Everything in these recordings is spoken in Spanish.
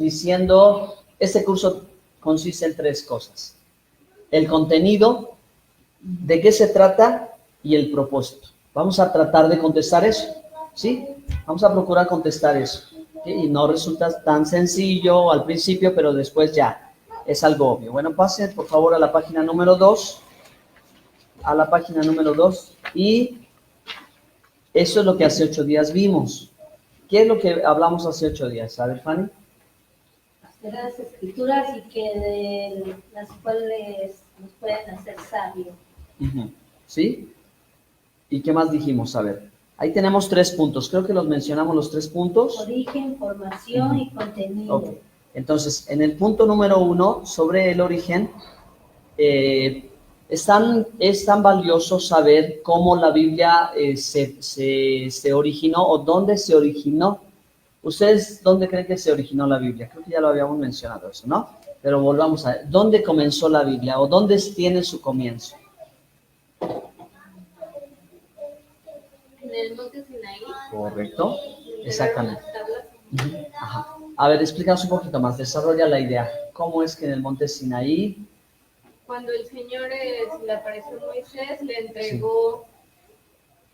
diciendo, este curso consiste en 3 cosas. El contenido, de qué se trata y el propósito. Vamos a tratar de contestar eso, ¿sí? Vamos a procurar contestar eso. ¿Sí? Y no resulta tan sencillo al principio, pero después ya es algo obvio. Bueno, pasen por favor a la página número 2. A la página número 2. Y eso es lo que hace 8 días vimos. ¿Qué es lo que hablamos hace 8 días? A ver, Fanny. De las escrituras y que de las cuales nos pueden hacer sabios. ¿Sí? ¿Y qué más dijimos? A ver, ahí tenemos 3 puntos. Creo que los mencionamos los 3 puntos. Origen, formación y contenido. Okay. Entonces, en el punto número 1, sobre el origen, es tan valioso saber cómo la Biblia se originó o dónde se originó. ¿Ustedes dónde creen que se originó la Biblia? Creo que ya lo habíamos mencionado eso, ¿no? Pero volvamos a ver. ¿Dónde comenzó la Biblia o dónde tiene su comienzo? En el monte Sinaí. Correcto. Exactamente. Ajá. A ver, explícanos un poquito más. Desarrolla la idea. ¿Cómo es que en el monte Sinaí? Cuando el Señor le apareció a Moisés, le entregó,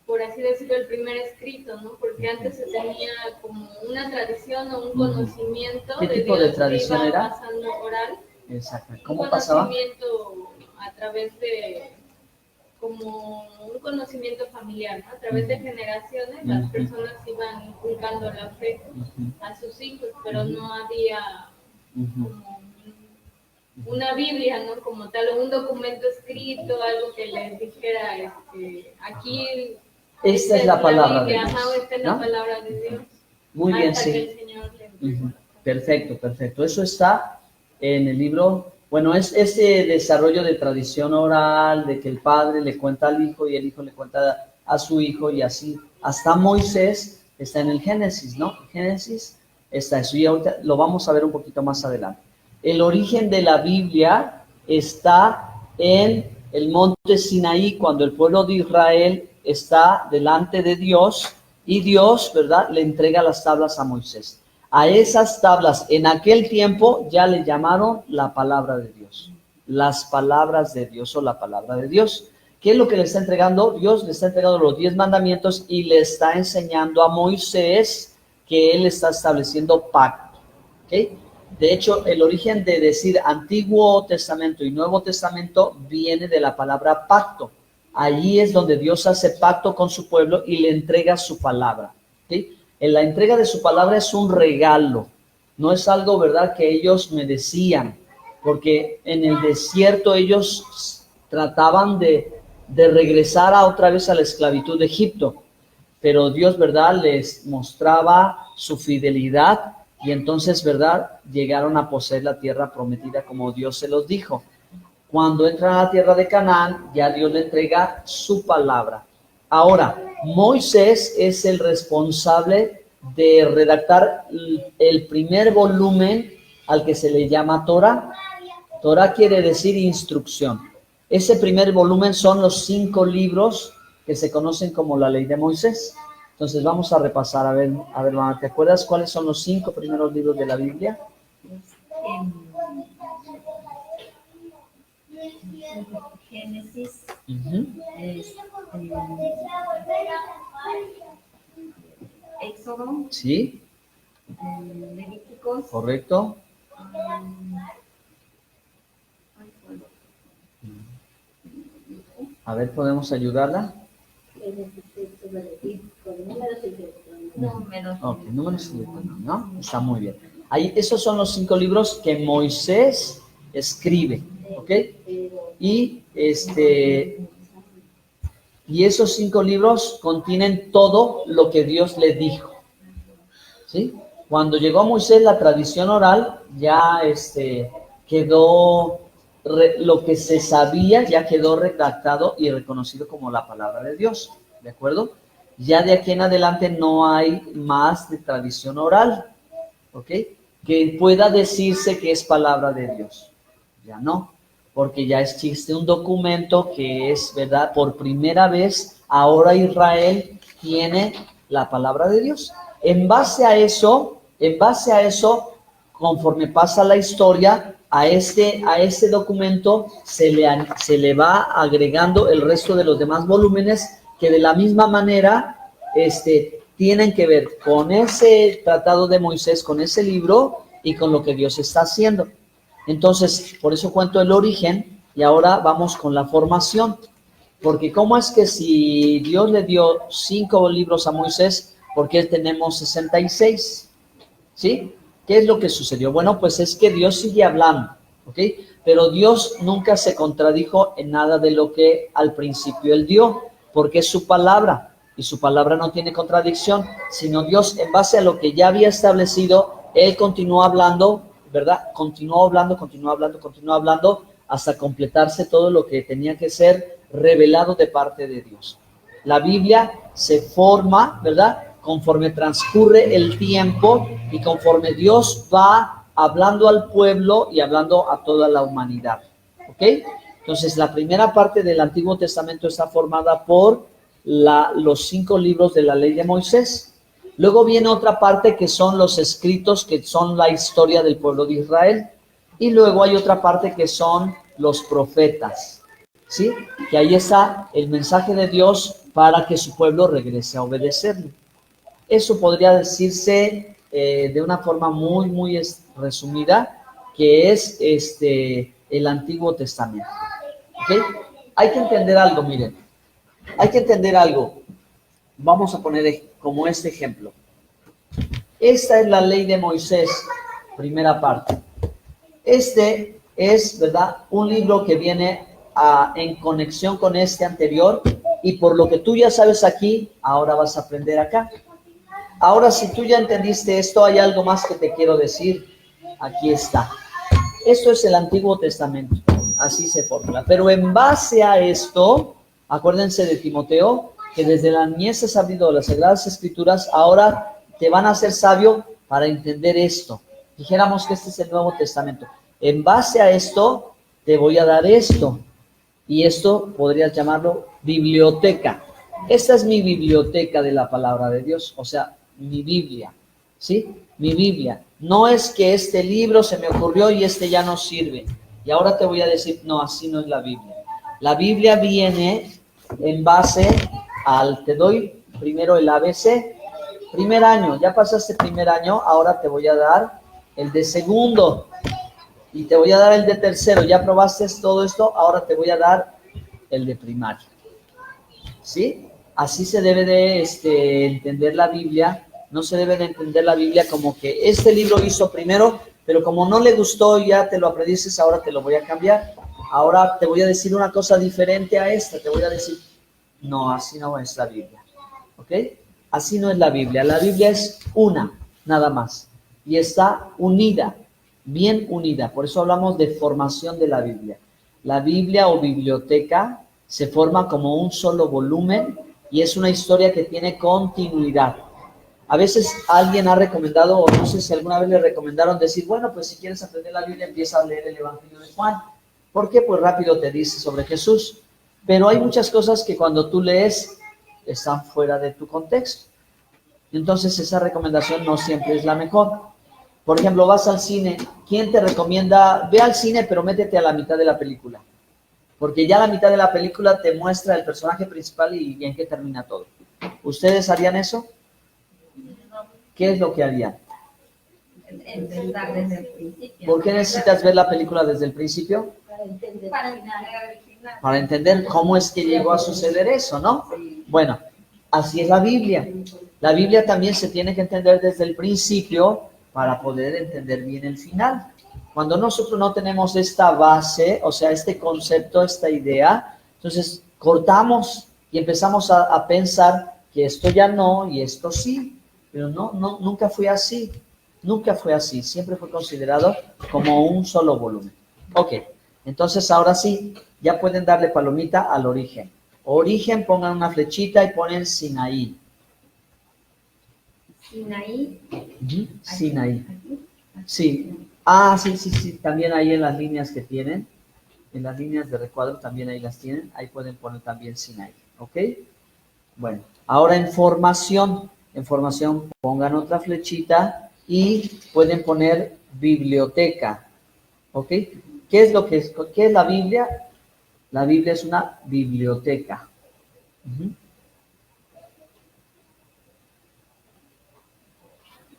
por así decirlo, el primer escrito, ¿no? Porque antes se tenía como una tradición o un conocimiento. ¿Qué tipo de tradición que iba era? pasando oral. Exacto. ¿Cómo pasaba? Un conocimiento a través de, como un conocimiento familiar, ¿no? A través de generaciones, las personas iban inculcando la fe a sus hijos, pero no había como una Biblia, ¿no? Como tal, o un documento escrito, algo que les dijera, aquí esta es la palabra Biblia, de Dios. esta es la palabra de Dios. Muy bien, hasta sí. que el Señor le Perfecto, perfecto. Eso está en el libro. Bueno, es ese desarrollo de tradición oral, de que el padre le cuenta al hijo y el hijo le cuenta a su hijo y así. Hasta Moisés está en el Génesis, ¿no? Génesis está eso y ahorita lo vamos a ver un poquito más adelante. El origen de la Biblia está en el monte Sinaí, cuando el pueblo de Israel está delante de Dios y Dios, ¿verdad?, le entrega las tablas a Moisés. A esas tablas en aquel tiempo ya le llamaron la palabra de Dios, las palabras de Dios o la palabra de Dios. ¿Qué es lo que le está entregando? Dios le está entregando los 10 mandamientos y le está enseñando a Moisés que él está estableciendo pacto. ¿Okay? De hecho, el origen de decir Antiguo Testamento y Nuevo Testamento viene de la palabra pacto. Allí es donde Dios hace pacto con su pueblo y le entrega su palabra. ¿Okay? En la entrega de su palabra es un regalo, no es algo, ¿verdad?, que ellos merecían, porque en el desierto ellos trataban de regresar otra vez a la esclavitud de Egipto, pero Dios, ¿verdad?, les mostraba su fidelidad y entonces, ¿verdad?, llegaron a poseer la tierra prometida como Dios se los dijo. Cuando entran a la tierra de Canaán, ya Dios le entrega su palabra. Ahora, Moisés es el responsable de redactar el primer volumen al que se le llama Torah. Torah quiere decir instrucción. Ese primer volumen son los 5 libros que se conocen como la ley de Moisés. Entonces vamos a repasar, a ver, mamá, ¿te acuerdas cuáles son los 5 primeros libros de la Biblia? Génesis, Éxodo, sí, Levíticos, correcto. A ver, ¿podemos ayudarla? Números y Deuteronomio, ¿no? Está muy bien. Ahí, esos son los 5 libros que Moisés escribe, ¿ok? Y esos 5 libros contienen todo lo que Dios le dijo, ¿sí? Cuando llegó a Moisés la tradición oral, ya quedó, lo que se sabía ya quedó redactado y reconocido como la palabra de Dios, ¿de acuerdo? Ya de aquí en adelante no hay más de tradición oral, ¿ok? Que pueda decirse que es palabra de Dios, ya no, porque ya existe un documento que es, ¿verdad? Por primera vez, ahora Israel tiene la palabra de Dios. En base a eso, conforme pasa la historia, a este documento se le va agregando el resto de los demás volúmenes que de la misma manera tienen que ver con ese tratado de Moisés, con ese libro y con lo que Dios está haciendo. Entonces, por eso cuento el origen y ahora vamos con la formación. Porque ¿cómo es que si Dios le dio 5 libros a Moisés, ¿por qué tenemos 66? ¿Sí? ¿Qué es lo que sucedió? Bueno, pues es que Dios sigue hablando, ¿ok? Pero Dios nunca se contradijo en nada de lo que al principio Él dio, porque es su palabra, y su palabra no tiene contradicción, sino Dios, en base a lo que ya había establecido, Él continuó hablando, ¿verdad? Continuó hablando, hasta completarse todo lo que tenía que ser revelado de parte de Dios. La Biblia se forma, ¿verdad?, conforme transcurre el tiempo y conforme Dios va hablando al pueblo y hablando a toda la humanidad. ¿Ok? Entonces, la primera parte del Antiguo Testamento está formada por los 5 libros de la ley de Moisés. Luego viene otra parte que son los escritos, que son la historia del pueblo de Israel. Y luego hay otra parte que son los profetas, ¿sí? Que ahí está el mensaje de Dios para que su pueblo regrese a obedecerle. Eso podría decirse de una forma muy, muy resumida, que es el Antiguo Testamento. ¿Okay? Hay que entender algo, miren. Hay que entender algo. Vamos a poner como este ejemplo. Esta es la ley de Moisés, primera parte. Este es, ¿verdad?, un libro que viene en conexión con este anterior, y por lo que tú ya sabes aquí, ahora vas a aprender acá. Ahora, si tú ya entendiste esto, hay algo más que te quiero decir. Aquí está. Esto es el Antiguo Testamento. Así se formula. Pero en base a esto, acuérdense de Timoteo, que desde la niñez has sabido las Sagradas Escrituras, ahora te van a hacer sabio para entender esto. Dijéramos que este es el Nuevo Testamento. En base a esto, te voy a dar esto. Y esto podrías llamarlo biblioteca. Esta es mi biblioteca de la palabra de Dios, o sea, mi Biblia, ¿sí? Mi Biblia. No es que este libro se me ocurrió y este ya no sirve. Y ahora te voy a decir, no, así no es la Biblia. La Biblia viene en base te doy primero el ABC. Primer año, ya pasaste primer año, ahora te voy a dar el de segundo. Y te voy a dar el de tercero. Ya probaste todo esto, ahora te voy a dar el de primaria. ¿Sí? Así se debe de entender la Biblia. No se debe de entender la Biblia como que este libro hizo primero, pero como no le gustó y ya te lo aprendiste, ahora te lo voy a cambiar. Ahora te voy a decir una cosa diferente a esta. Te voy a decir, no, así no es la Biblia. ¿Ok? Así no es la Biblia. La Biblia es una, nada más. Y está unida, bien unida. Por eso hablamos de formación de la Biblia. La Biblia o biblioteca se forma como un solo volumen y es una historia que tiene continuidad. A veces alguien ha recomendado, o no sé si alguna vez le recomendaron decir, bueno, pues si quieres aprender la Biblia, empieza a leer el Evangelio de Juan. ¿Por qué? Pues rápido te dice sobre Jesús. Pero hay muchas cosas que cuando tú lees están fuera de tu contexto. Entonces esa recomendación no siempre es la mejor. Por ejemplo, vas al cine, ¿quién te recomienda? Ve al cine, pero métete a la mitad de la película. Porque ya la mitad de la película te muestra el personaje principal y en qué termina todo. ¿Ustedes harían eso? ¿Qué es lo que harían? Empezar desde el principio. ¿Por qué necesitas ver la película desde el principio? Para entender cómo es que llegó a suceder eso, ¿no? Bueno, así es la Biblia. La Biblia también se tiene que entender desde el principio para poder entender bien el final. Cuando nosotros no tenemos esta base, o sea, este concepto, esta idea, entonces cortamos y empezamos a pensar que esto ya no y esto sí. Pero no, nunca fue así. Nunca fue así. Siempre fue considerado como un solo volumen. Ok, entonces ahora sí, ya pueden darle palomita al origen. Origen, pongan una flechita y ponen Sinaí. Sinaí. Sinaí. Sí. Sí. También ahí en las líneas que tienen, en las líneas de recuadro también ahí las tienen. Ahí pueden poner también Sinaí. ¿Ok? Bueno, ahora en formación pongan otra flechita y pueden poner biblioteca. ¿Ok? ¿Qué es la Biblia? La Biblia es una biblioteca. Ujú.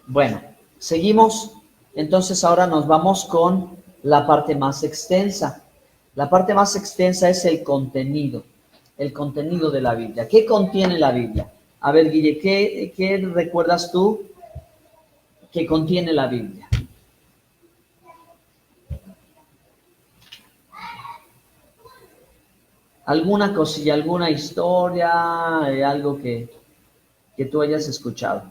Bueno, seguimos. Entonces ahora nos vamos con la parte más extensa. La parte más extensa es el contenido de la Biblia. ¿Qué contiene la Biblia? A ver, Guille, ¿qué recuerdas tú que contiene la Biblia? ¿Alguna cosilla, alguna historia, algo que tú hayas escuchado?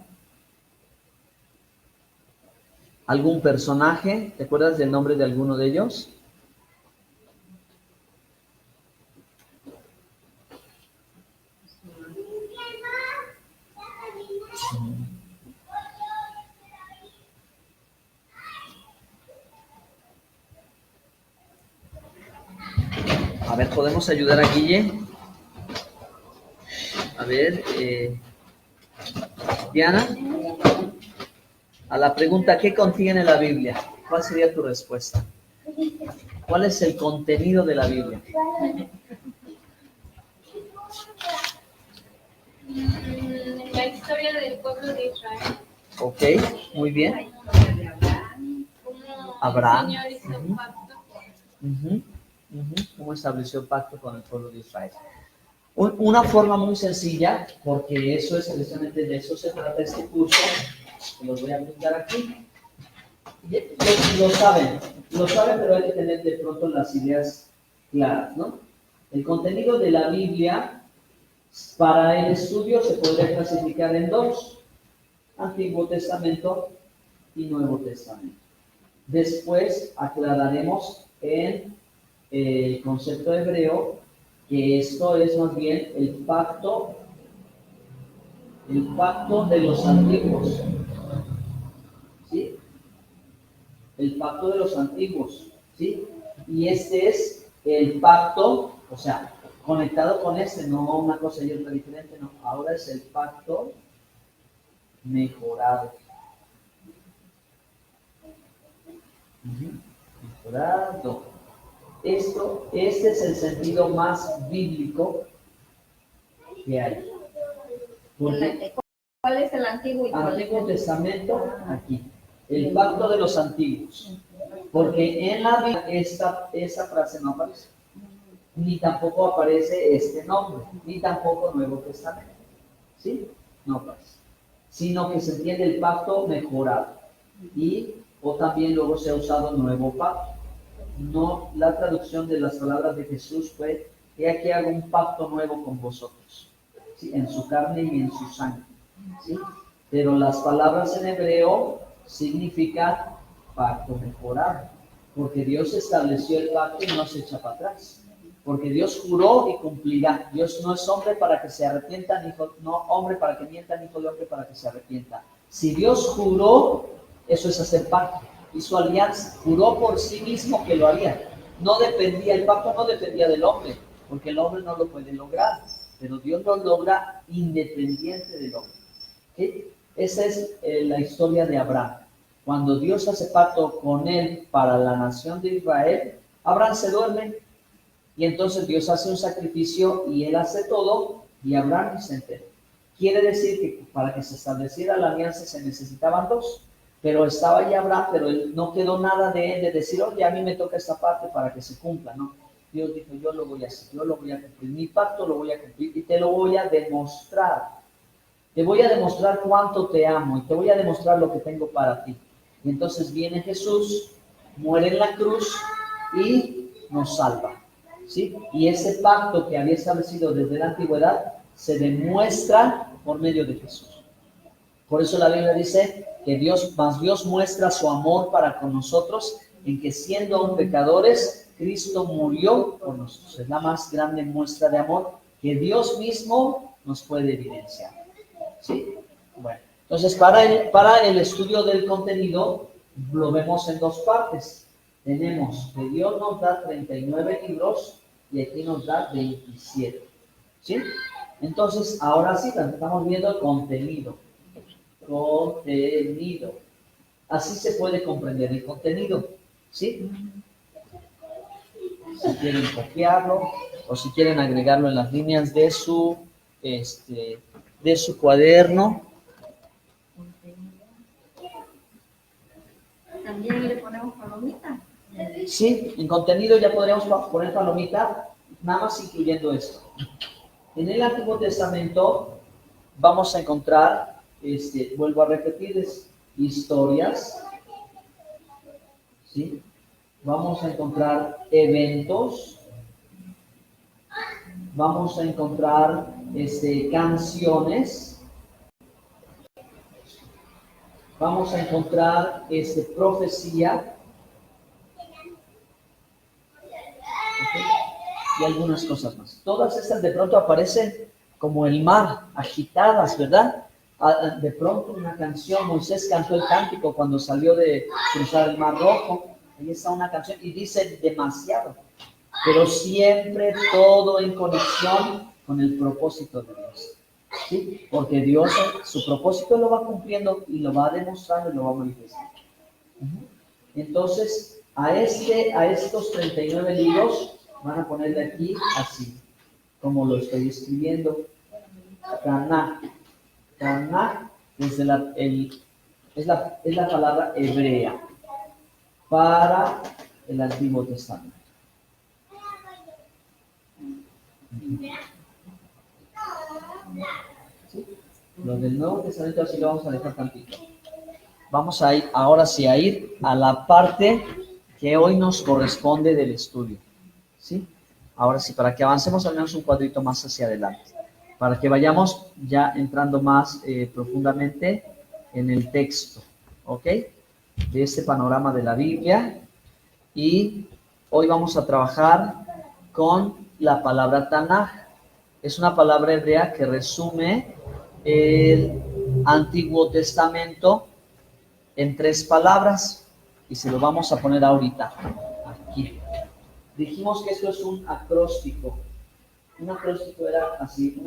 ¿Algún personaje? ¿Te acuerdas del nombre de alguno de ellos? A ver, ¿podemos ayudar a Guille? A ver, Diana, a la pregunta, ¿qué contiene la Biblia? ¿Cuál sería tu respuesta? ¿Cuál es el contenido de la Biblia? La historia del pueblo de Israel. Ok, muy bien. Cómo Abraham. el Señor hizo un pacto. ¿Cómo estableció pacto con el pueblo de Israel? Una forma muy sencilla, porque eso es precisamente de eso se trata este curso, que los voy a apuntar aquí. Lo saben, pero hay que tener de pronto las ideas claras, ¿no? El contenido de la Biblia, para el estudio, se podría clasificar en dos: Antiguo Testamento y Nuevo Testamento. Después aclararemos en el concepto hebreo que esto es más bien el pacto de los antiguos, ¿sí? El pacto de los antiguos, ¿sí? Y este es el pacto, o sea, conectado con este, no una cosa y otra diferente, no. Ahora es el pacto mejorado. Mejorado. Este es el sentido más bíblico que hay. Porque ¿Cuál es el antiguo y cuál es Antiguo el Testamento, aquí. El pacto de los antiguos. Porque en la Biblia esa frase no aparece. Ni tampoco aparece este nombre. Ni tampoco Nuevo Testamento. ¿Sí? No aparece. Sino que se entiende el pacto mejorado. O también luego se ha usado nuevo pacto. No, la traducción de las palabras de Jesús fue: he aquí hago un pacto nuevo con vosotros, ¿sí? En su carne y en su sangre, ¿sí? Pero las palabras en hebreo significan pacto mejorado, porque Dios estableció el pacto y no se echa para atrás, porque Dios juró y cumplirá. Dios no es hombre para que se arrepienta, no hombre para que mienta, ni hijo de hombre para que se arrepienta. Si Dios juró, eso es hacer pacto. Hizo alianza, juró por sí mismo que lo haría. El pacto no dependía del hombre, porque el hombre no lo puede lograr, pero Dios lo logra independiente del hombre. ¿Sí? Esa es la historia de Abraham. Cuando Dios hace pacto con él para la nación de Israel, Abraham se duerme y entonces Dios hace un sacrificio y él hace todo y Abraham se entera. Quiere decir que para que se estableciera la alianza se necesitaban dos. Pero estaba ya Abraham, pero él no quedó nada de él de decir: oye, a mí me toca esta parte para que se cumpla, ¿no? Dios dijo: yo lo voy a hacer, yo lo voy a cumplir, mi pacto lo voy a cumplir y te lo voy a demostrar. Te voy a demostrar cuánto te amo y te voy a demostrar lo que tengo para ti. Y entonces viene Jesús, muere en la cruz y nos salva, ¿sí? Y ese pacto que había establecido desde la antigüedad se demuestra por medio de Jesús. Por eso la Biblia dice que Dios muestra su amor para con nosotros en que, siendo aún pecadores, Cristo murió por nosotros. Es la más grande muestra de amor que Dios mismo nos puede evidenciar. ¿Sí? Bueno, entonces para el estudio del contenido lo vemos en dos partes. Tenemos que Dios nos da 39 libros y aquí nos da 27. ¿Sí? Entonces, ahora sí, estamos viendo el contenido. Así se puede comprender el contenido, ¿sí? Si quieren copiarlo o si quieren agregarlo en las líneas de su cuaderno. También le ponemos palomita. Sí, en contenido ya podríamos poner palomita, nada más incluyendo esto. En el Antiguo Testamento vamos a encontrar, vuelvo a repetir, historias, ¿sí? Vamos a encontrar eventos, vamos a encontrar canciones, vamos a encontrar profecía, ¿okay? Y algunas cosas más. Todas estas de pronto aparecen como el mar, agitadas, ¿verdad? De pronto una canción, Moisés cantó el cántico cuando salió de cruzar el Mar Rojo. Ahí está una canción y dice demasiado, pero siempre todo en conexión con el propósito de Dios, ¿sí? Porque Dios su propósito lo va cumpliendo y lo va demostrando y lo va manifestando. Entonces, a estos 39 libros van a ponerle aquí así, como lo estoy escribiendo. Tanaj. Tanaj es la palabra hebrea para el Antiguo Testamento. ¿Sí? Lo del Nuevo Testamento así lo vamos a dejar tantito. Vamos a ir, ahora sí, a ir a la parte que hoy nos corresponde del estudio. ¿Sí? Ahora sí, para que avancemos al menos un cuadrito más hacia adelante, para que vayamos ya entrando más profundamente en el texto, ¿ok? De este panorama de la Biblia. Y hoy vamos a trabajar con la palabra Tanaj. Es una palabra hebrea que resume el Antiguo Testamento en 3 palabras y se lo vamos a poner ahorita aquí. Dijimos que esto es un acróstico. Un acróstico era así,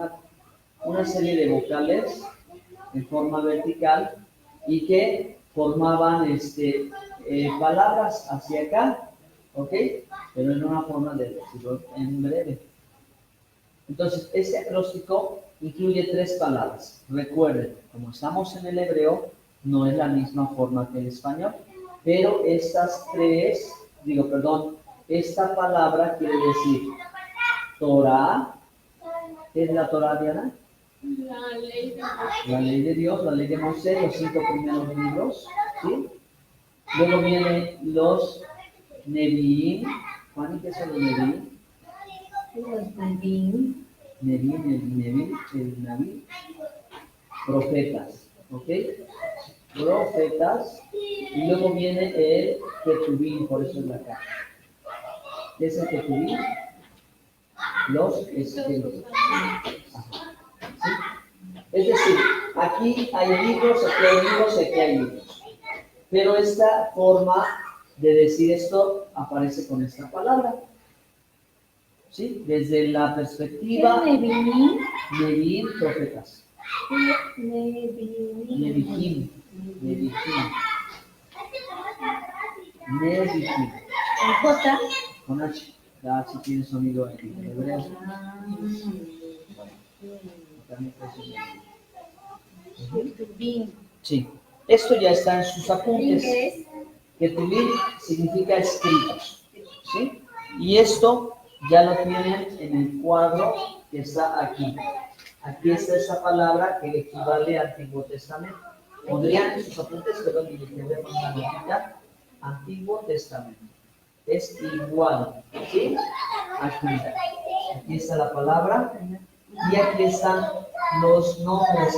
una serie de vocales en forma vertical y que formaban palabras hacia acá, ¿ok? Pero en una forma de decirlo en breve. Entonces, este acróstico incluye 3 palabras. Recuerden, como estamos en el hebreo, no es la misma forma que el español, pero esta palabra quiere decir Torah. ¿Qué es la Torah, Diana? La ley de Dios. La ley de Dios, la ley de Moisés, los 5 primeros libros, ¿sí? Luego vienen los Nevi'im. Juan, ¿qué son los Nevi'im? Los Nevi'im. El Naví. Profetas, ¿ok? Profetas. Y luego viene el Ketubim, por eso es la caja. ¿Qué es el Ketubim? Los escritos. ¿Sí? Es decir, aquí hay libros, aquí hay libros, aquí hay libros. Pero esta forma de decir esto aparece con esta palabra. ¿Sí? Desde la perspectiva Nevi'im, profetas. Nevi'im. ¿Con J? Con H. La H tiene sonido en hebreo. Sí. Esto ya está en sus apuntes. Ketubim significa escritos. ¿Sí? Y esto ya lo tienen en el cuadro que está aquí. Aquí está esa palabra que equivale al Antiguo Testamento. Pondrían en sus apuntes, pero ni les voy a poner una notita. Antiguo Testamento. Es igual. ¿Sí? Aquí está la palabra. Y aquí están los nombres.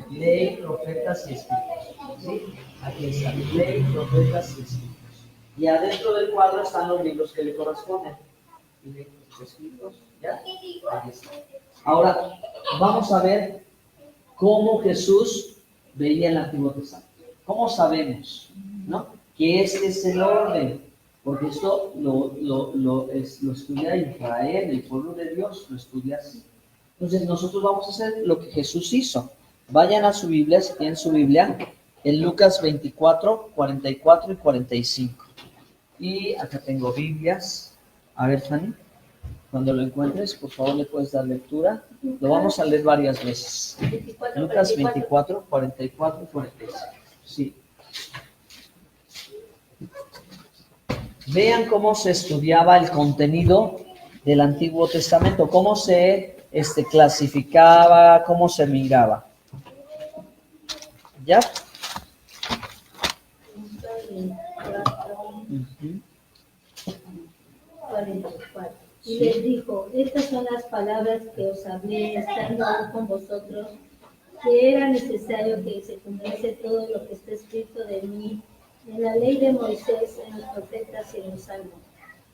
Ley, profetas y escritos. ¿Sí? Aquí están. Ley, profetas y escritos. Y adentro del cuadro están los libros que le corresponden. Y los escritos, ¿ya? Aquí está. Ahora, vamos a ver cómo Jesús veía el Antiguo Testamento. ¿Cómo sabemos, no? Que este es el orden, porque esto lo estudia Israel, el pueblo de Dios lo estudia así. Entonces nosotros vamos a hacer lo que Jesús hizo. Vayan a su Biblia, si tienen su Biblia, en Lucas 24, 44 y 45. Y acá tengo Biblias. A ver, Fanny, cuando lo encuentres, por favor, le puedes dar lectura. Lo vamos a leer varias veces. 24, Lucas 44. 24, 44 y 45. Sí. Vean cómo se estudiaba el contenido del Antiguo Testamento, cómo se clasificaba, cómo se miraba. ¿Ya? 44. Y les dijo, estas son las palabras que os hablé estando aún con vosotros, que era necesario que se cumpliese todo lo que está escrito de mí en la ley de Moisés, en los profetas y en los salmos.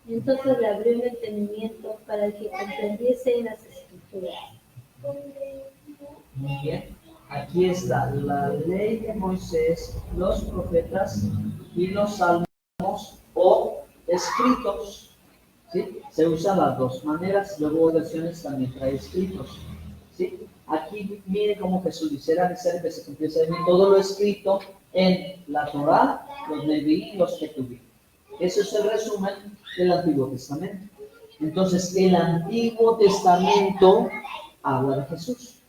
Entonces le abrió el entendimiento para que comprendiese las escrituras. Muy bien. Aquí está la ley de Moisés, los profetas y los salmos o escritos. ¿Sí? Se usan las dos maneras, luego versiones también trae escritos. ¿Sí? Aquí mire cómo Jesús dice, era necesario que se cumpliese de mí todo lo escrito en la Torá, los Leví y los Ketubim. Eso es el resumen del Antiguo Testamento. Entonces, el Antiguo Testamento habla de Jesús.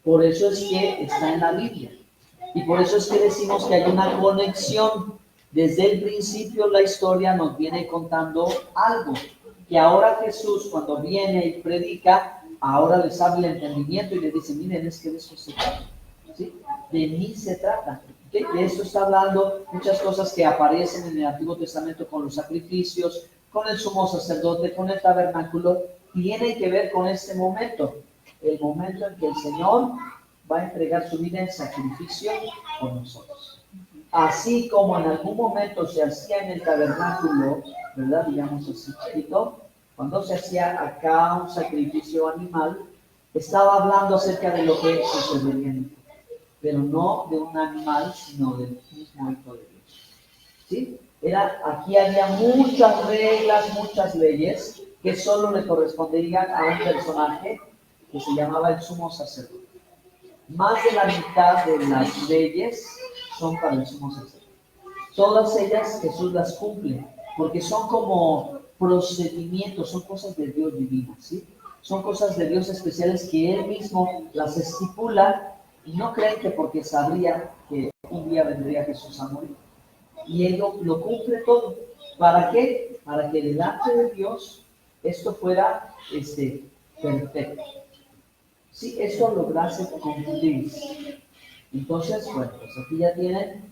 Por eso es que está en la Biblia. Y por eso es que decimos que hay una conexión. Desde el principio la historia nos viene contando algo. Que ahora Jesús, cuando viene y predica, ahora les abre el entendimiento y les dice, miren, es que de eso se trata. ¿Sí? De mí se trata. ¿Okay? De esto está hablando muchas cosas que aparecen en el Antiguo Testamento con los sacrificios, con el sumo sacerdote, con el tabernáculo. Tiene que ver con este momento. El momento en que el Señor va a entregar su vida en sacrificio por nosotros. Así como en algún momento se hacía en el tabernáculo, ¿verdad? Digamos así chiquito, cuando se hacía acá un sacrificio animal, estaba hablando acerca de lo que sucedería en el futuro, pero no de un animal, sino del mismo Hijo de Dios. ¿Sí? Aquí había muchas reglas, muchas leyes que solo le corresponderían a un personaje que se llamaba el sumo sacerdote. Más de la mitad de las leyes son para el sumo sacerdote. Todas ellas Jesús las cumple, porque son como procedimientos, son cosas de Dios divinas, ¿sí? Son cosas de Dios especiales que Él mismo las estipula y no creen que porque sabría que un día vendría Jesús a morir. Y Él lo cumple todo. ¿Para qué? Para que delante de Dios esto fuera perfecto. Si esto lograse cumplirse. Entonces, bueno, pues aquí ya tienen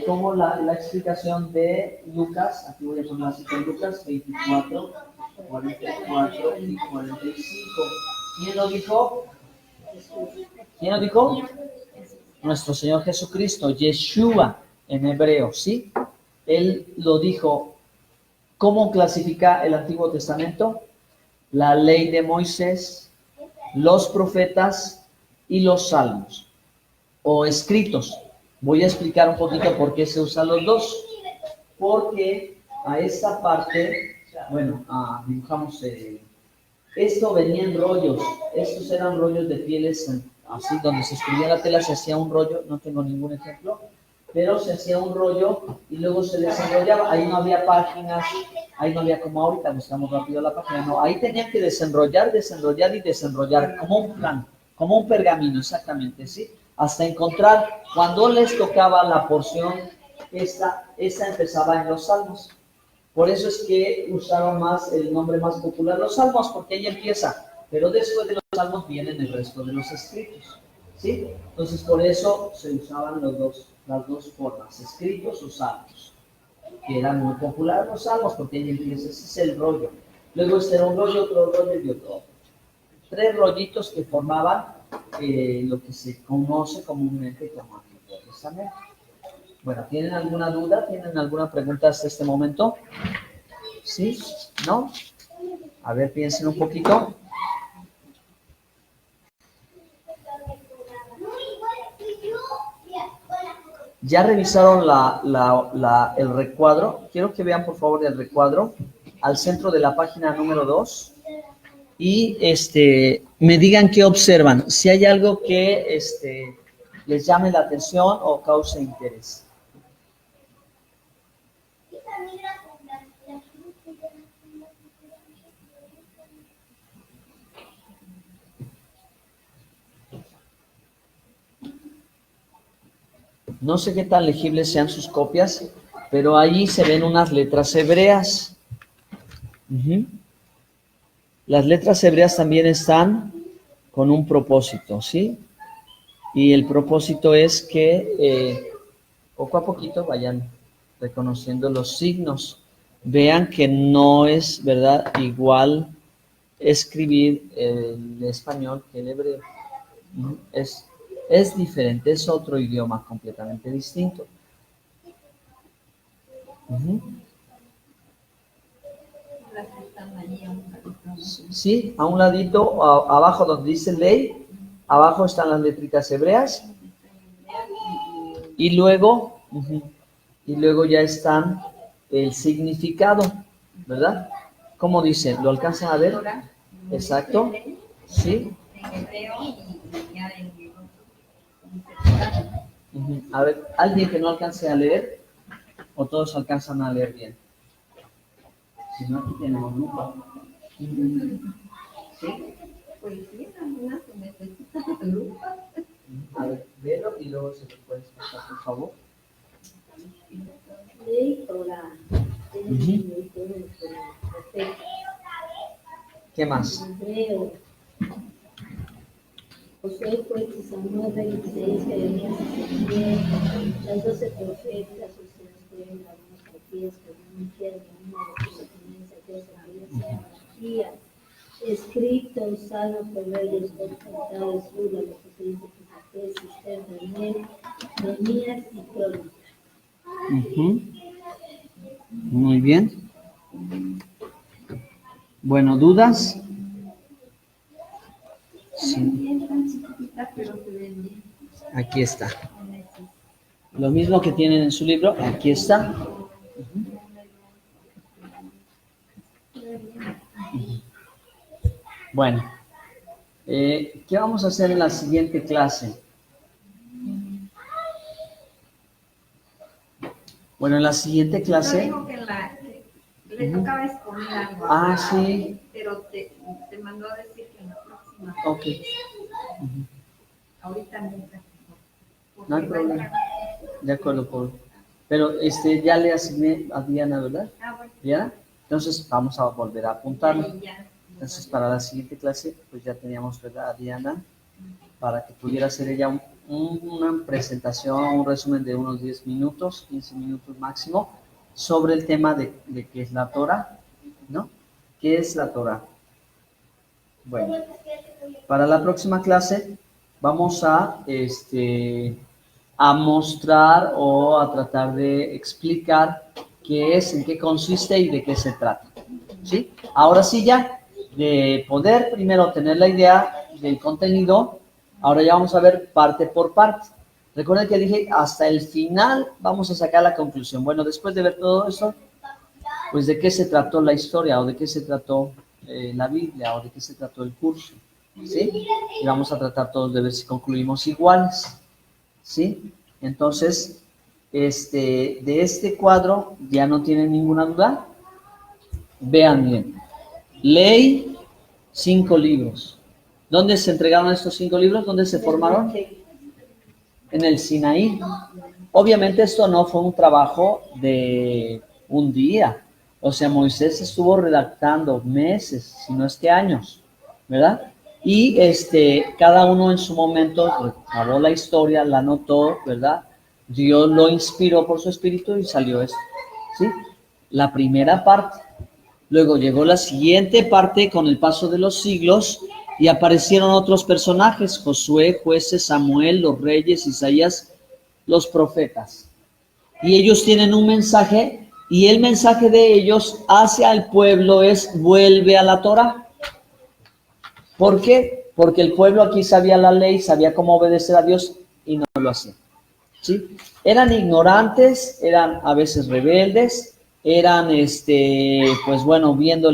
como la explicación de Lucas. Aquí voy a poner así con Lucas 24, 44 y 45. ¿Quién lo dijo? ¿Quién lo dijo? Nuestro Señor Jesucristo, Yeshua en hebreo, ¿sí? Él lo dijo. ¿Cómo clasifica el Antiguo Testamento? La ley de Moisés, los profetas y los salmos o escritos. Voy a explicar un poquito por qué se usan los dos. Porque a esta parte, bueno, dibujamos, esto venía en rollos. Estos eran rollos de pieles, así donde se escribía la tela se hacía un rollo, no tengo ningún ejemplo, pero se hacía un rollo y luego se desenrollaba. Ahí no había páginas, ahí no había como ahorita, buscamos rápido la página, no, ahí tenían que desenrollar y desenrollar como un plan, como un pergamino, exactamente, ¿sí? Hasta encontrar, cuando les tocaba la porción, esta empezaba en los salmos. Por eso es que usaron más el nombre más popular, los salmos, porque ahí empieza, pero después de los salmos vienen el resto de los escritos, ¿sí? Entonces por eso se usaban las dos formas, escritos o salmos, que eran muy populares los salmos, porque ahí empieza, ese es el rollo. Luego este era un rollo, otro rollo y otro. 3 rollitos que formaban lo que se conoce comúnmente como Antiguo Testamento. Bueno, ¿tienen alguna duda? ¿Tienen alguna pregunta hasta este momento? ¿Sí? ¿No? A ver, piensen un poquito. ¿Ya revisaron el recuadro? Quiero que vean por favor el recuadro al centro de la página número 2 y me digan qué observan. Si hay algo que les llame la atención o cause interés. No sé qué tan legibles sean sus copias, pero allí se ven unas letras hebreas. Las letras hebreas también están con un propósito, ¿sí? Y el propósito es que poco a poquito vayan reconociendo los signos. Vean que no es, ¿verdad?, igual escribir el español que el hebreo. Es diferente, es otro idioma completamente distinto. Sí, a un ladito, abajo donde dice ley, abajo están las letritas hebreas y luego ya están el significado, ¿verdad? ¿Cómo dice? ¿Lo alcanzan a ver? Exacto, sí. A ver, ¿alguien que no alcance a leer? ¿O todos alcanzan a leer bien? Si no, aquí tenemos lupa. ¿Sí? Pues sí, algunas que necesitan lupa. A ver, velo y luego se lo puedes pasar, por favor. Ley Torah. ¿Qué más? Hebreo. Josué fue Samuel 26, Jeremías 17, las 12 profetas, Oseas, algunos profetas que anunciaron una Malaquías, escritos, Salmo, Proverbios, Cantares, Judá, los profetas de Esther, Daniel, Nehemías y Crónicas. Muy bien. Bueno, ¿dudas? Sí. Aquí está. Lo mismo que tienen en su libro, aquí está. Bueno, ¿qué vamos a hacer en la siguiente clase? Bueno, en la siguiente clase... Dijo que le tocaba escoger algo. Ah, sí. Pero te mandó a decir que en la próxima. Ok. Ahorita no. No hay problema. De acuerdo, Paul. Pero ya le asigné a Diana, ¿verdad? Ah, bueno. ¿Diana? Entonces vamos a volver a apuntarlo. Ya. Entonces para la siguiente clase, pues ya teníamos, ¿verdad?, a Diana, para que pudiera hacer ella una presentación, un resumen de unos 10 minutos, 15 minutos máximo, sobre el tema de qué es la Torah, ¿no? ¿Qué es la Torah? Bueno, para la próxima clase vamos a mostrar o a tratar de explicar qué es, en qué consiste y de qué se trata, ¿sí? Ahora sí ya, de poder primero tener la idea del contenido, ahora ya vamos a ver parte por parte. Recuerden que dije, hasta el final vamos a sacar la conclusión. Bueno, después de ver todo eso, pues de qué se trató la historia, o de qué se trató la Biblia, o de qué se trató el curso, ¿sí? Y vamos a tratar todos de ver si concluimos iguales, ¿sí? Entonces, de este cuadro, ¿ya no tienen ninguna duda? Vean bien. Ley, 5 libros. ¿Dónde se entregaron estos 5 libros? ¿Dónde se formaron? En el Sinaí. Obviamente esto no fue un trabajo de un día. O sea, Moisés estuvo redactando meses, si no es que años, ¿verdad? Y cada uno en su momento recabó la historia, la anotó, ¿verdad? Dios lo inspiró por su espíritu y salió esto, ¿sí? La primera parte. Luego llegó la siguiente parte con el paso de los siglos y aparecieron otros personajes: Josué, jueces, Samuel, los reyes, Isaías, los profetas. Y ellos tienen un mensaje, y el mensaje de ellos hacia el pueblo es: vuelve a la Torah. ¿Por qué? Porque el pueblo aquí sabía la ley, sabía cómo obedecer a Dios y no lo hacía, ¿sí? Eran ignorantes, eran a veces rebeldes, eran, pues bueno, viendo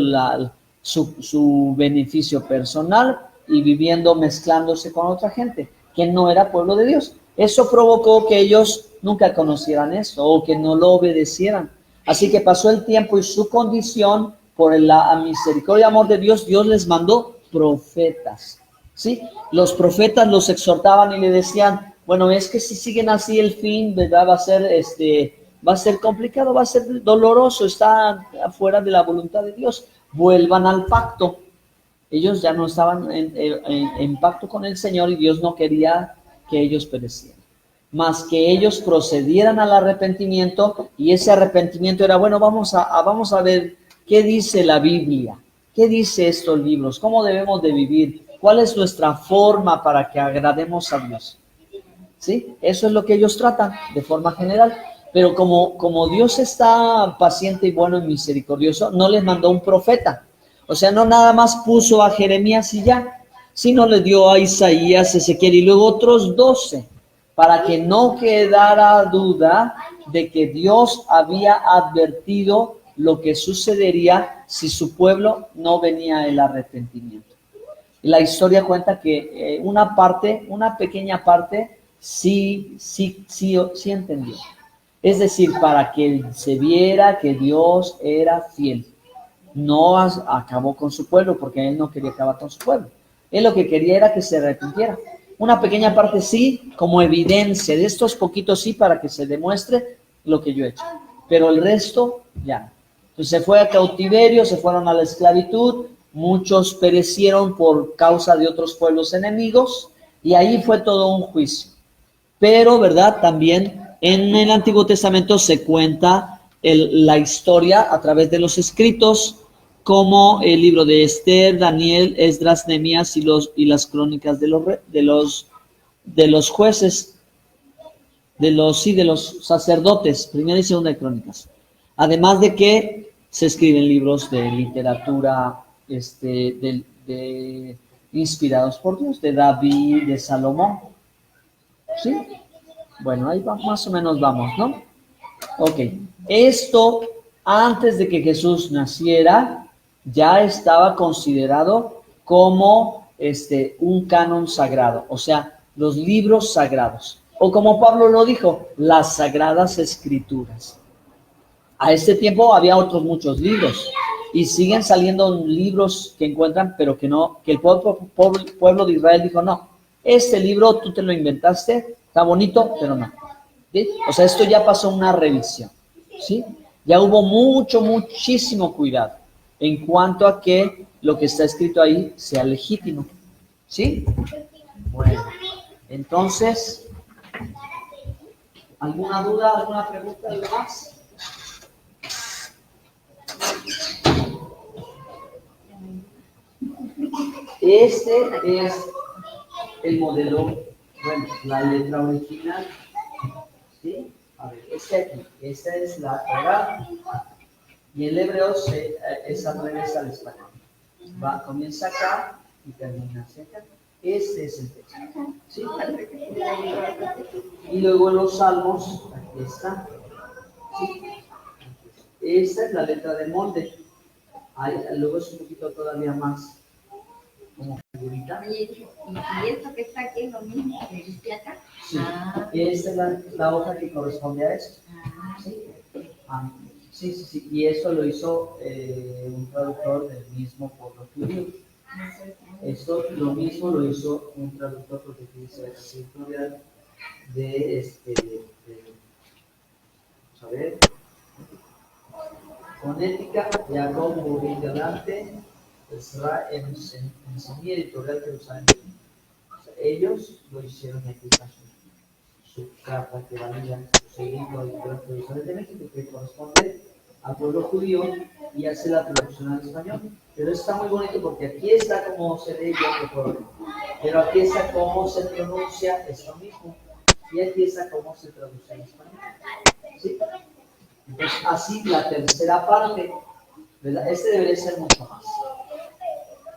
su beneficio personal y viviendo, mezclándose con otra gente que no era pueblo de Dios. Eso provocó que ellos nunca conocieran eso o que no lo obedecieran. Así que pasó el tiempo y su condición, por la misericordia y amor de Dios, Dios les mandó profetas. ¿Sí? Los profetas los exhortaban y le decían, bueno, es que si siguen así el fin, ¿verdad? Va a ser complicado, va a ser doloroso, está afuera de la voluntad de Dios. Vuelvan al pacto. Ellos ya no estaban en pacto con el Señor y Dios no quería que ellos perecieran. Más que ellos procedieran al arrepentimiento, y ese arrepentimiento era, bueno, vamos a ver qué dice la Biblia, qué dice estos libros, cómo debemos de vivir, cuál es nuestra forma para que agrademos a Dios. ¿Sí? Eso es lo que ellos tratan de forma general. Pero como Dios está paciente y bueno y misericordioso, no les mandó un profeta. O sea, no nada más puso a Jeremías y ya, sino le dio a Isaías, Ezequiel y luego otros 12, para que no quedara duda de que Dios había advertido lo que sucedería si su pueblo no venía al arrepentimiento. Y la historia cuenta que una pequeña parte, sí entendió. Es decir, para que se viera que Dios era fiel. No acabó con su pueblo porque él no quería acabar con su pueblo. Él lo que quería era que se arrepintiera. Una pequeña parte sí, como evidencia de estos poquitos sí, para que se demuestre lo que yo he hecho. Pero el resto ya. Entonces se fue a cautiverio, se fueron a la esclavitud, muchos perecieron por causa de otros pueblos enemigos y ahí fue todo un juicio. Pero, ¿verdad? También en el Antiguo Testamento se cuenta la historia a través de los escritos, como el libro de Esther, Daniel, Esdras, Nehemías y las crónicas de los jueces, de los sacerdotes, primera y segunda de crónicas. Además de que se escriben libros de literatura inspirados por Dios, de David, de Salomón. ¿Sí? Bueno, ahí más o menos vamos, ¿no? Ok. Esto, antes de que Jesús naciera, ya estaba considerado como un canon sagrado, o sea, los libros sagrados. O como Pablo lo dijo, las sagradas escrituras. A este tiempo había otros muchos libros y siguen saliendo libros que encuentran, pero que el pueblo de Israel dijo, no, este libro tú te lo inventaste, está bonito, pero no. ¿Sí? O sea, esto ya pasó una revisión, ¿sí? Ya hubo muchísimo cuidado en cuanto a que lo que está escrito ahí sea legítimo, ¿sí? Bueno, entonces, ¿alguna duda, alguna pregunta, algo más? Este es el modelo, bueno, la letra original, ¿sí? A ver, esta es la Torá, y el hebreo es al revés al español. Comienza acá y termina hacia acá. Este es el texto, ¿sí? Y luego los salmos, aquí está, ¿sí? Esta es la letra de molde. Luego es un poquito todavía más como figurita. ¿Y esto que está aquí es lo mismo que dice acá? Sí. Esta es la hoja que corresponde a esto. ¿Sí? Sí. Y eso lo hizo un traductor del mismo pueblo judío. Esto lo mismo lo hizo un traductor, porque dice la editorial vamos a ver, fonética, Jacob Rubin Galante, enseñé editorial Jerusalén. O sea, ellos lo hicieron y aquí está su carta que valida su segundo editorial Jerusalén de México, que corresponde al pueblo judío y hace la traducción al español. Pero está muy bonito porque aquí está cómo se lee pero aquí está cómo se pronuncia, es lo mismo. Y aquí está cómo se traduce en español. ¿Sí? Entonces, así la tercera parte, ¿verdad? Debería ser mucho más.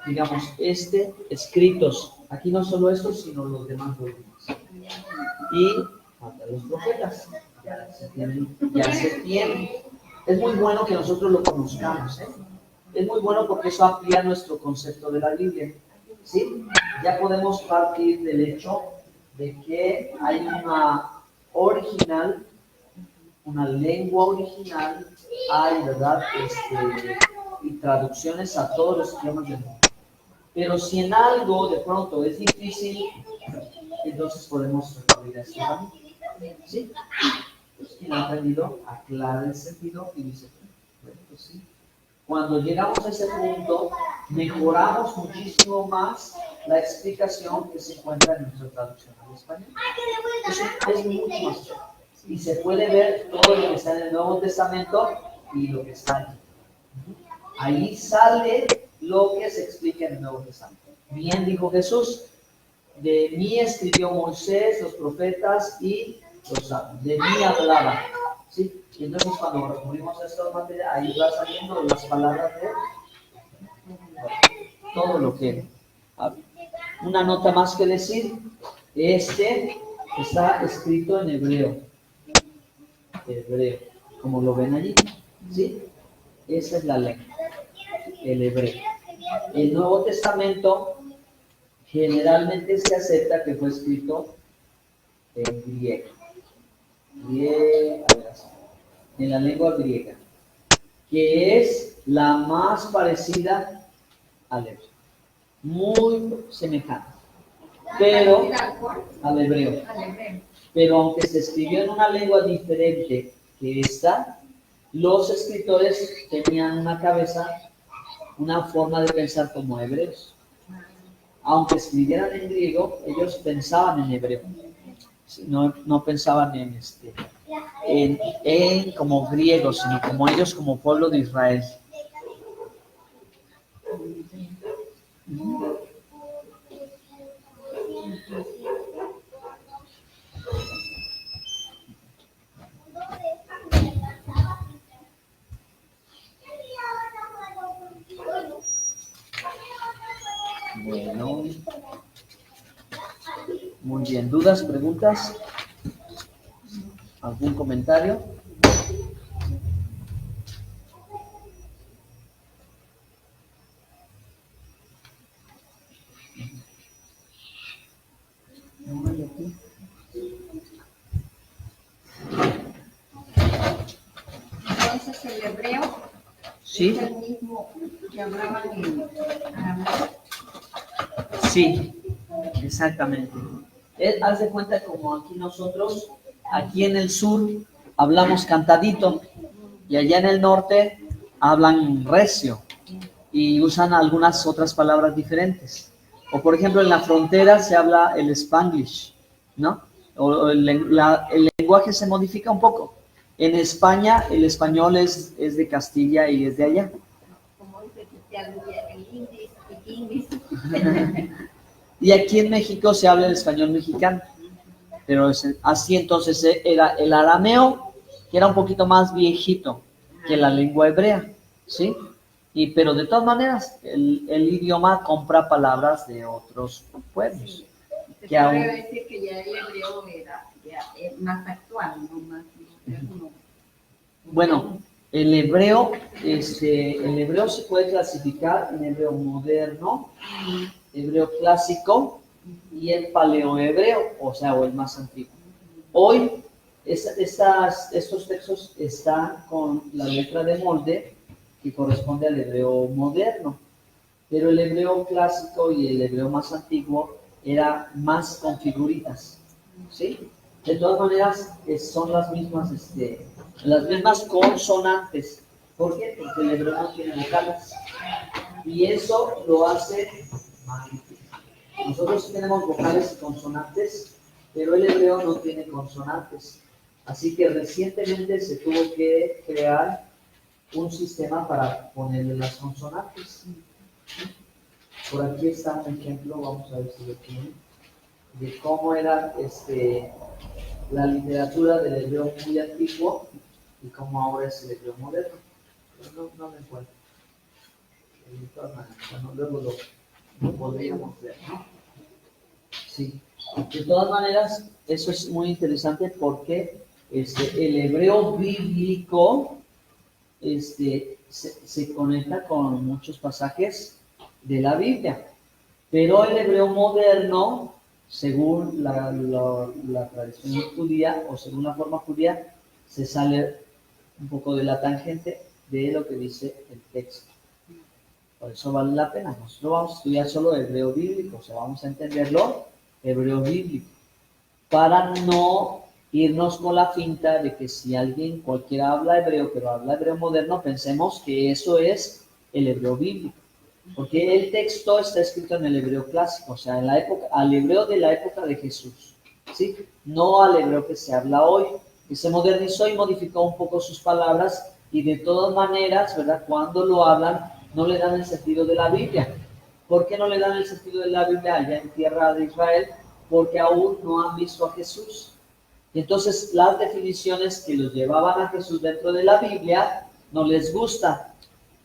Digamos, escritos, aquí no solo estos, sino los demás volúmenes. Y faltan los profetas, ya se tienen. Es muy bueno que nosotros lo conozcamos, ¿eh? Es muy bueno porque eso amplía nuestro concepto de la Biblia, ¿sí? Ya podemos partir del hecho de que hay una original, una lengua original, hay, ¿verdad? Y traducciones a todos los idiomas del mundo. Pero si en algo de pronto es difícil, entonces podemos recurrir a este camino. ¿Sí? Pues quien ha aprendido aclara el sentido y dice, bueno, pues sí. Cuando llegamos a ese punto, mejoramos muchísimo más la explicación que se encuentra en nuestra traducción al español. Eso es mucho más. Y se puede ver todo lo que está en el Nuevo Testamento y lo que está allí. Ahí sale lo que se explica en el Nuevo Testamento. Bien dijo Jesús, de mí escribió Moisés, los profetas y los salmos. De mí hablaba. ¿Sí? Y entonces cuando recurrimos a esta materia, ahí va saliendo las palabras de todo lo que habla. Una nota más que decir, está escrito en hebreo, como lo ven allí, ¿sí? Esa es la lengua, el hebreo. El Nuevo Testamento generalmente se acepta que fue escrito en griego, en la lengua griega, que es la más parecida al hebreo, muy semejante, pero al hebreo. Pero aunque se escribió en una lengua diferente que esta, los escritores tenían una cabeza, una forma de pensar como hebreos. Aunque escribieran en griego, ellos pensaban en hebreo. No pensaban en como griegos, sino como ellos como pueblo de Israel. Bueno, muy bien. ¿Dudas, preguntas? ¿Algún comentario? No hay aquí. Entonces el hebreo Sí. es el mismo que hablaban en arameo. Sí, exactamente. Haz de cuenta como aquí nosotros, aquí en el sur hablamos cantadito y allá en el norte hablan recio y usan algunas otras palabras diferentes. O por ejemplo en la frontera se habla el Spanglish, ¿no? O el lenguaje se modifica un poco. En España el español es de Castilla y es de allá. Como dice Cristiano, el inglés. Y aquí en México se habla el español mexicano, pero así entonces era el arameo, que era un poquito más viejito que la lengua hebrea, ¿sí? Pero de todas maneras, el idioma compra palabras de otros pueblos. Se Que aún, podría decir que ya el hebreo es más actual, no más moderno. bueno, el hebreo se puede clasificar en hebreo moderno, hebreo clásico y el paleohebreo, o el más antiguo. Hoy estos textos están con la letra de molde que corresponde al hebreo moderno, pero el hebreo clásico y el hebreo más antiguo era más con figuritas, ¿sí? De todas maneras, son las mismas consonantes. ¿Por qué? Porque el hebreo no tiene vocales. Y eso lo hace más difícil. Nosotros sí tenemos vocales y consonantes, pero el hebreo no tiene consonantes. Así que recientemente se tuvo que crear un sistema para ponerle las consonantes. Por aquí está un ejemplo, vamos a ver si lo tienen, de cómo era la literatura del hebreo muy antiguo y cómo ahora es el hebreo moderno. Pero no me encuentro. De todas maneras, bueno, luego lo podríamos ver, ¿no? Sí. De todas maneras, eso es muy interesante porque el hebreo bíblico se conecta con muchos pasajes de la Biblia, pero el hebreo moderno según la tradición judía o según la forma judía, se sale un poco de la tangente de lo que dice el texto. Por eso vale la pena. Nosotros vamos a estudiar solo hebreo bíblico, o sea, vamos a entenderlo hebreo bíblico, para no irnos con la finta de que si alguien, cualquiera habla hebreo, pero habla hebreo moderno, pensemos que eso es el hebreo bíblico. Porque el texto está escrito en el hebreo clásico, o sea, en la época, al hebreo de la época de Jesús, ¿sí? No al hebreo que se habla hoy, que se modernizó y modificó un poco sus palabras, y de todas maneras, ¿verdad? Cuando lo hablan, no le dan el sentido de la Biblia. ¿Por qué no le dan el sentido de la Biblia allá en tierra de Israel? Porque aún no han visto a Jesús. Y entonces las definiciones que los llevaban a Jesús dentro de la Biblia no les gustan.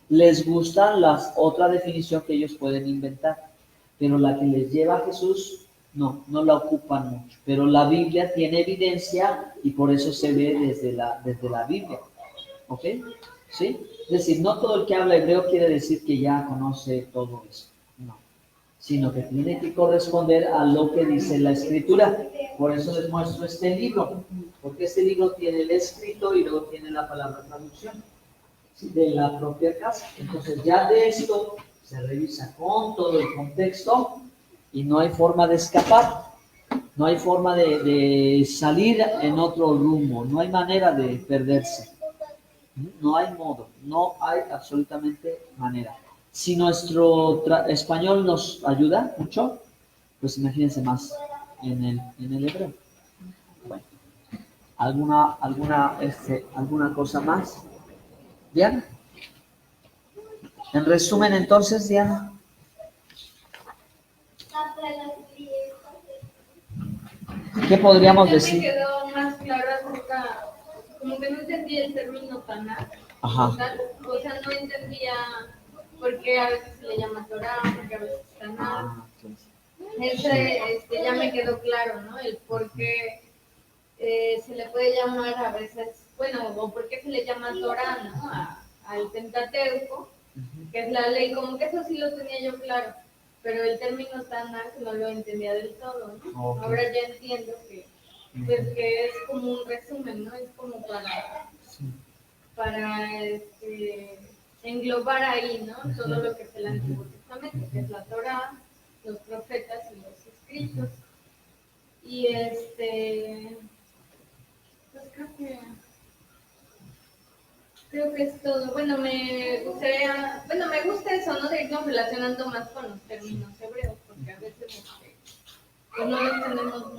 Les gustan las otra definición que ellos pueden inventar, pero la que les lleva a Jesús no la ocupan mucho. Pero la Biblia tiene evidencia y por eso se ve desde la Biblia. ¿Ok? ¿Sí? Es decir, no todo el que habla hebreo quiere decir que ya conoce todo eso. No. Sino que tiene que corresponder a lo que dice la Escritura. Por eso les muestro este libro, porque este libro tiene el escrito y luego tiene la palabra traducción de la propia casa. Entonces ya de esto se revisa con todo el contexto y no hay forma de escapar, no hay forma de salir en otro rumbo, no hay manera de perderse, no hay modo, no hay absolutamente manera. Si nuestro español nos ayuda mucho, pues imagínense más en el hebreo. Bueno, ¿alguna cosa más? Diana. En resumen, entonces, Diana. ¿Qué podríamos decir? Me quedó más claro acerca, como que no entendía el término Taná. Ajá. O sea, no entendía por qué a veces se le llama Torah, por qué a veces Taná. Ya me quedó claro, ¿no? El por qué se le puede llamar a veces, bueno, o por qué se le llama Torah, ¿no? Al Pentateuco, que es la ley, como que eso sí lo tenía yo claro, pero el término Tanakh no lo entendía del todo, ¿no? Okay. Ahora ya entiendo que, pues, que es como un resumen, ¿no? Es como para englobar ahí, ¿no? Todo lo que es el Antiguo Testamento, que es la Torah, los profetas y los escritos. Y pues creo que es todo. Bueno, me gusta eso, ¿no? De irnos relacionando más con los términos hebreos, porque a veces pues no los tenemos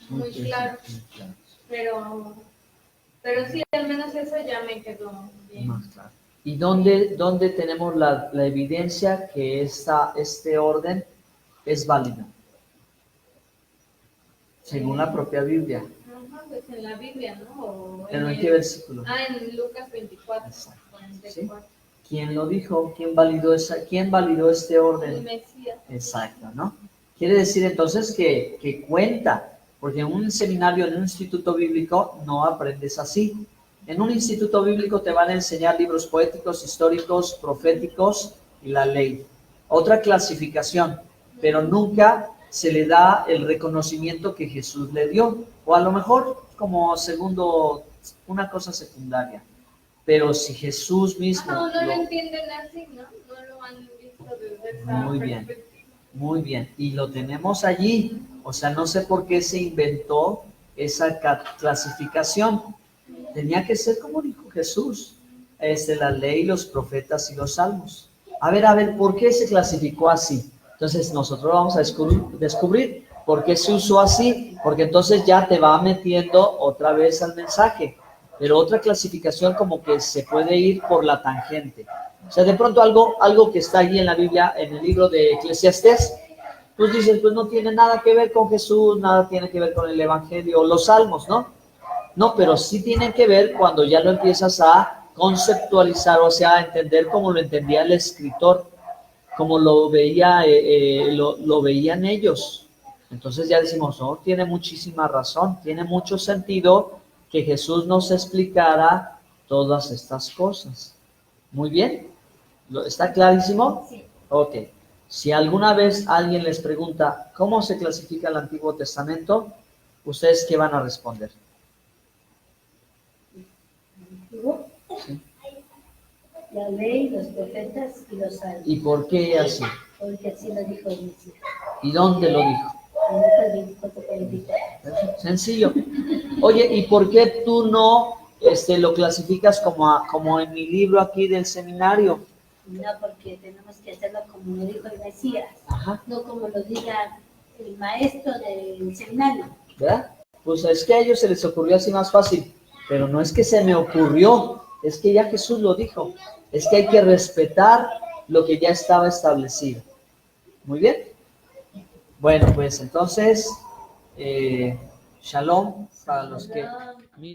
muy claros. Pero sí, al menos eso ya me quedó bien. Más claro. ¿Y dónde tenemos la evidencia que este orden es válido? Según la propia Biblia. Pues en la Biblia, ¿no? ¿Pero en qué versículo? En Lucas 24. Exacto. 44. ¿Sí? ¿Quién lo dijo? ¿Quién validó este orden? El Mesías. Exacto, ¿no? Quiere decir entonces que cuenta, porque en un seminario, en un instituto bíblico, no aprendes así. En un instituto bíblico te van a enseñar libros poéticos, históricos, proféticos y la ley. Otra clasificación, pero nunca se le da el reconocimiento que Jesús le dio, o a lo mejor como segundo, una cosa secundaria. Pero si Jesús mismo... No lo entienden así, ¿no? No lo han visto desde esa muy bien, muy bien. Y lo tenemos allí. O sea, no sé por qué se inventó esa clasificación. Tenía que ser como dijo Jesús. La ley, los profetas y los salmos. A ver, ¿por qué se clasificó así? Entonces nosotros vamos a descubrir por qué se usó así. Porque entonces ya te va metiendo otra vez al mensaje. Pero otra clasificación como que se puede ir por la tangente. O sea, de pronto algo que está allí en la Biblia, en el libro de Eclesiastés, pues dices, pues no tiene nada que ver con Jesús, nada tiene que ver con el Evangelio, los Salmos, ¿no? No, pero sí tienen que ver cuando ya lo empiezas a conceptualizar, o sea, a entender como lo entendía el escritor, como lo veían ellos. Entonces ya decimos, no, tiene muchísima razón, tiene mucho sentido que Jesús nos explicara todas estas cosas. Muy bien, ¿está clarísimo? Sí. Ok, Si alguna vez alguien les pregunta cómo se clasifica el Antiguo Testamento, ¿ustedes qué van a responder? Antiguo, ¿Sí? la ley, los profetas y los salmos, ¿Y por qué así? porque así lo dijo el Mesías. ¿Y dónde lo dijo? En Lucas 24:44. Sencillo. Oye, ¿y por qué tú no lo clasificas como en mi libro aquí del seminario? No, porque tenemos que hacerlo como lo dijo el Mesías, Ajá, no como lo diga el maestro del seminario. ¿verdad? Pues es que a ellos se les ocurrió así más fácil, pero no es que se me ocurrió, es que ya Jesús lo dijo, es que hay que respetar lo que ya estaba establecido. Muy bien. Bueno, pues entonces, shalom para los que... Shalom. miren.